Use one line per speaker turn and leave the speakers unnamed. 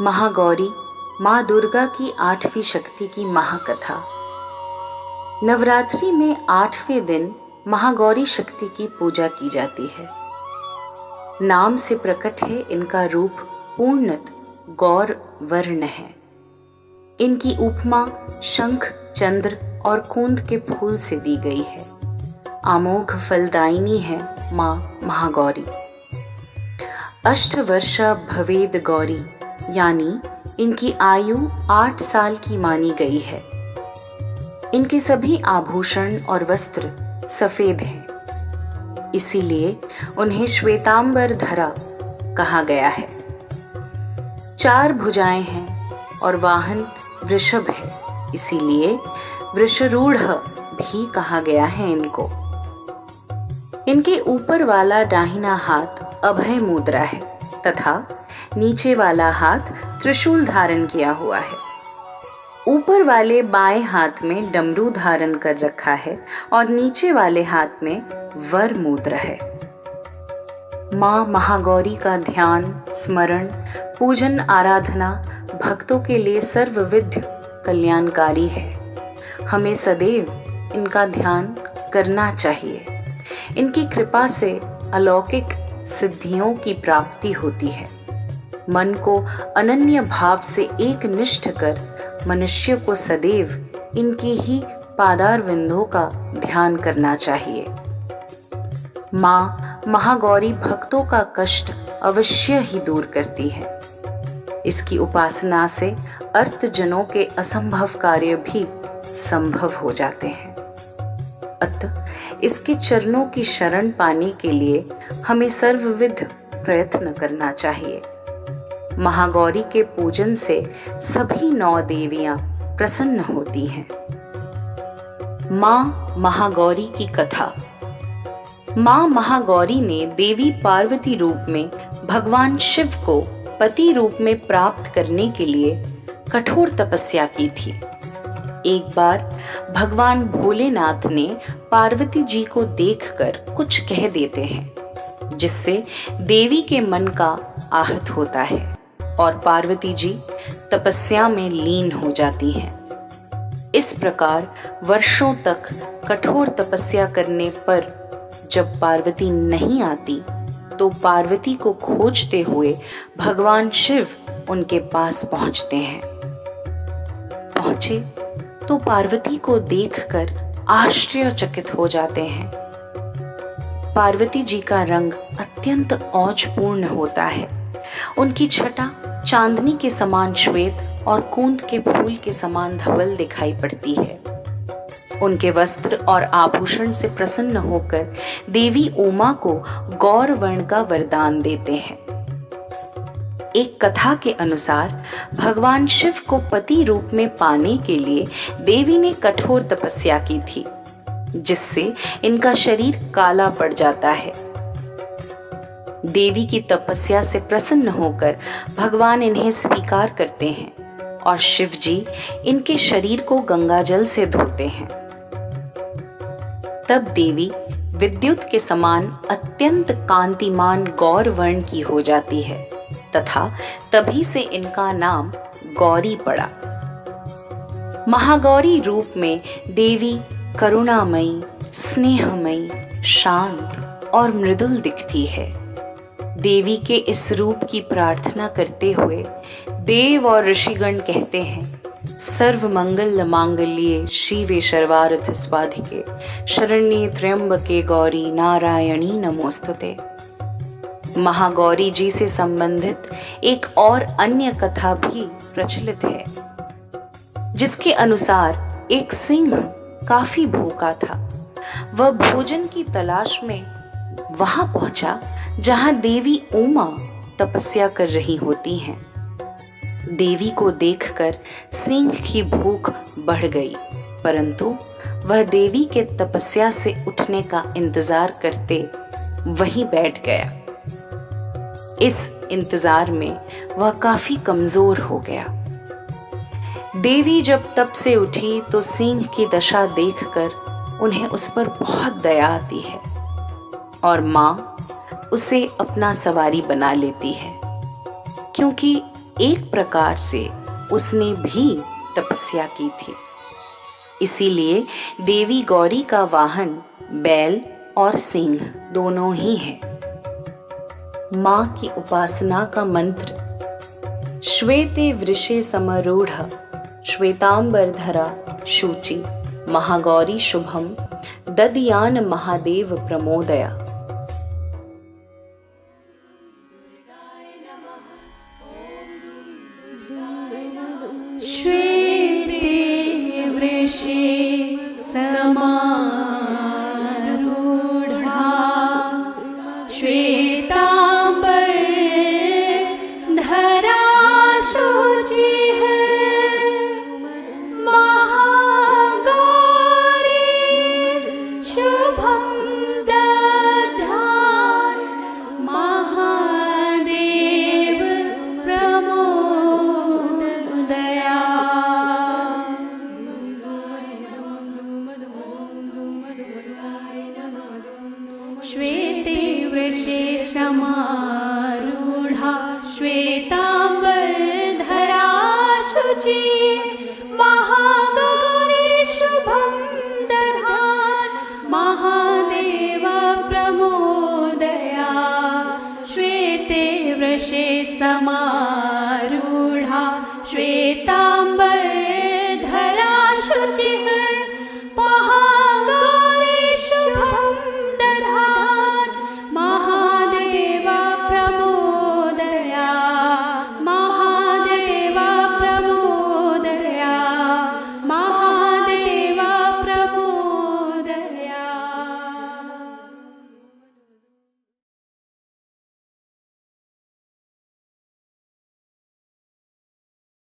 महागौरी माँ दुर्गा की 8वीं शक्ति की महाकथा। नवरात्रि में 8वें दिन महागौरी शक्ति की पूजा की जाती है। नाम से प्रकट है इनका रूप पूर्णत गौर वर्ण है। इनकी उपमा शंख, चंद्र और कूंद के फूल से दी गई है। अमोघ फलदायिनी है माँ महागौरी। अष्टवर्षा भवेद गौरी यानी इनकी आयु 8 साल की मानी गई है। इनके सभी आभूषण और वस्त्र सफेद हैं, इसीलिए उन्हें श्वेतांबर धरा कहा गया है। 4 भुजाएं हैं और वाहन वृषभ है, इसीलिए वृषरूढ़ भी कहा गया है इनको। इनके ऊपर वाला दाहिना हाथ अभय मुद्रा है तथा नीचे वाला हाथ त्रिशूल धारण किया हुआ है। ऊपर वाले बाएं हाथ में डमरू धारण कर रखा है और नीचे वाले हाथ में वर मुद्रा है। माँ महागौरी का ध्यान, स्मरण, पूजन, आराधना भक्तों के लिए सर्वविध कल्याणकारी है। हमें सदैव इनका ध्यान करना चाहिए। इनकी कृपा से अलौकिक सिद्धियों की प्राप्ति होती है। मन को अनन्य भाव से एक निष्ठ कर मनुष्य को सदैव इनकी ही पादारविंदों का ध्यान करना चाहिए। माँ महागौरी भक्तों का कष्ट अवश्य ही दूर करती है। इसकी उपासना से अर्थजनों के असंभव कार्य भी संभव हो जाते हैं। अतः इसके चरणों की शरण पाने के लिए हमें सर्वविध प्रयत्न करना चाहिए। महागौरी के पूजन से सभी 9 देवियां प्रसन्न होती हैं। माँ महागौरी की कथा। माँ महागौरी ने देवी पार्वती रूप में भगवान शिव को पति रूप में प्राप्त करने के लिए कठोर तपस्या की थी। एक बार भगवान भोलेनाथ ने पार्वती जी को देखकर कुछ कह देते हैं, जिससे देवी के मन का आहत होता है और पार्वती जी तपस्या में लीन हो जाती हैं। इस प्रकार वर्षों तक कठोर तपस्या करने पर जब पार्वती नहीं आती तो पार्वती को खोजते हुए भगवान शिव उनके पास पहुंचते हैं। पहुंचे तो पार्वती को देखकर आश्चर्यचकित हो जाते हैं। पार्वती जी का रंग अत्यंत औजपूर्ण होता है। उनकी छटा चांदनी के समान श्वेत और कूंद के फूल के समान धवल दिखाई पड़ती है। उनके वस्त्र और आभूषण से प्रसन्न होकर देवी उमा को गौर वर्ण का वरदान देते हैं। एक कथा के अनुसार भगवान शिव को पति रूप में पाने के लिए देवी ने कठोर तपस्या की थी, जिससे इनका शरीर काला पड़ जाता है। देवी की तपस्या से प्रसन्न होकर भगवान इन्हें स्वीकार करते हैं और शिव जी इनके शरीर को गंगाजल से धोते हैं। तब देवी विद्युत के समान अत्यंत कांतिमान गौर वर्ण की हो जाती है तथा तभी से इनका नाम गौरी पड़ा। महागौरी रूप में देवी करुणामयी, स्नेहमयी, शांत और मृदुल दिखती है। देवी के इस रूप की प्रार्थना करते हुए देव और ऋषिगण कहते हैं, सर्व मंगल मांगल्ये शिवे सर्वार्थ स्वाधिके शरण्ये त्र्यंबके गौरी नारायणी नमोस्तुते। महागौरी जी से संबंधित एक और अन्य कथा भी प्रचलित है, जिसके अनुसार एक सिंह काफी भूखा था। वह भोजन की तलाश में वहां पहुंचा जहां देवी उमा तपस्या कर रही होती हैं। देवी को देखकर सिंह की भूख बढ़ गई, परंतु वह देवी के तपस्या से उठने का इंतजार करते वहीं बैठ गया। इस इंतजार में वह काफी कमजोर हो गया। देवी जब तप से उठी तो सिंह की दशा देखकर उन्हें उस पर बहुत दया आती है और माँ उसे अपना सवारी बना लेती है, क्योंकि एक प्रकार से उसने भी तपस्या की थी। इसीलिए देवी गौरी का वाहन बैल और सिंह दोनों ही है। माँ की उपासना का मंत्र: श्वेते वृषे समरूढ़ श्वेतांबरधरा शुचि महागौरी शुभम ददयान महादेव प्रमोदया।
श्वेते वृषे समारूढ़ा श्वेतांबर धरा शुचिः महागौरी शुभं दधान महादेव प्रमोदया। श्वेते वृषे समारूढ़ा